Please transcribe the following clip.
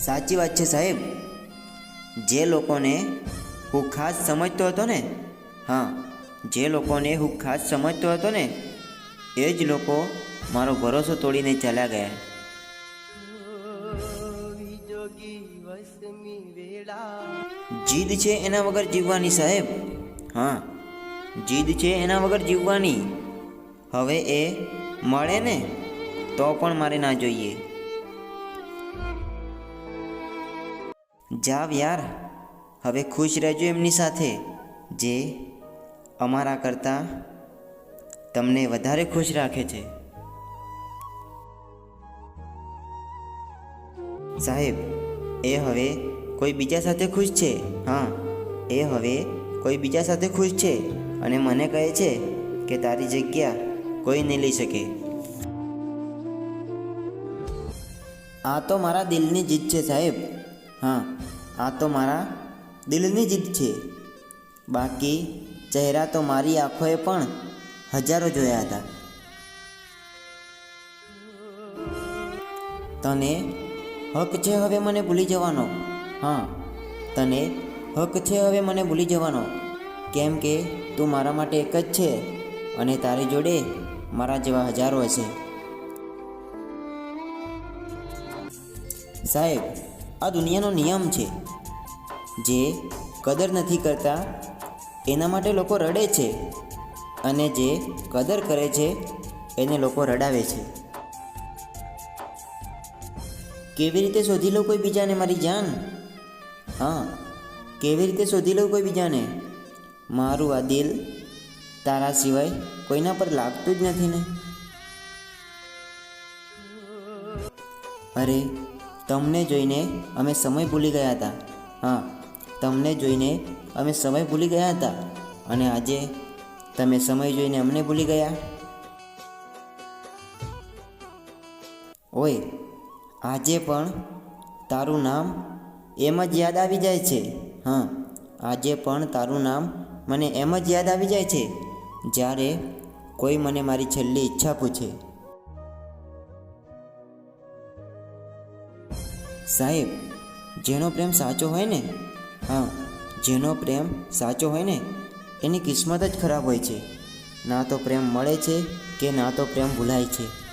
સાચી વાત છે સાહેબ. જે લોકોને હું ખાસ સમજતો હતો ને, હા, જે લોકોને હું ખાસ સમજતો હતો ને, એ જ લોકો મારો ભરોસો તોડીને ચાલ્યા ગયા. જીદ છે એના વગર જીવવાની સાહેબ. હા, જીદ છે એના વગર જીવવાની. હવે એ મળે ને તો પણ મારે ના જોઈએ. જાવ યાર, હવે ખુશ રહેજો એમની સાથે જે અમારા કરતાં તમને વધારે ખુશ રાખે છે. સાહેબ, એ હવે કોઈ બીજા સાથે ખુશ છે. હા, એ હવે કોઈ બીજા સાથે ખુશ છે અને મને કહે છે કે તારી જગ્યા કોઈ નહીં લઈ શકે. આ તો મારા દિલની જીત છે સાહેબ. હા, આ તો મારા દિલની જીત છે. બાકી ચહેરા તો મારી આંખોએ પણ હજારો જોયા હતા. તને હક છે હવે મને ભૂલી જવાનો. હા, તને હક છે હવે મને ભૂલી જવાનો. કેમ કે તું મારા માટે એક જ છે અને તારી જોડે મારા જેવા હજારો હશે. સાહેબ, આ દુનિયાનો નિયમ છે. જે કદર નથી કરતા એના માટે લોકો રડે છે અને જે કદર કરે છે એને લોકો રડાવે છે. કેવી રીતે શોધી લો કોઈ બીજાને મારી જાન? હા, કેવી રીતે શોધી લો કોઈ બીજાને? મારું આ દિલ તારા સિવાય કોઈના પર લાગતું જ નથી ને. અરે, તમને જોઈને અમે સમય ભૂલી ગયા હતા. હા, તમને જોઈને અમે સમય ભૂલી ગયા હતા અને આજે તમે સમય જોઈને અમને ભૂલી ગયા. ઓય, આજે પણ તારું નામ એમ જ યાદ આવી જાય છે. હા, આજે પણ તારું નામ મને એમ જ યાદ આવી જાય છે જ્યારે કોઈ મને મારી છેલ્લી ઈચ્છા પૂછે. સાહેબ, જેનો પ્રેમ સાચો હોય ને, હા, જેનો પ્રેમ સાચો હોય ને એની કિસ્મત જ ખરાબ હોય છે. ના તો પ્રેમ મળે છે કે ના તો પ્રેમ ભૂલાય છે.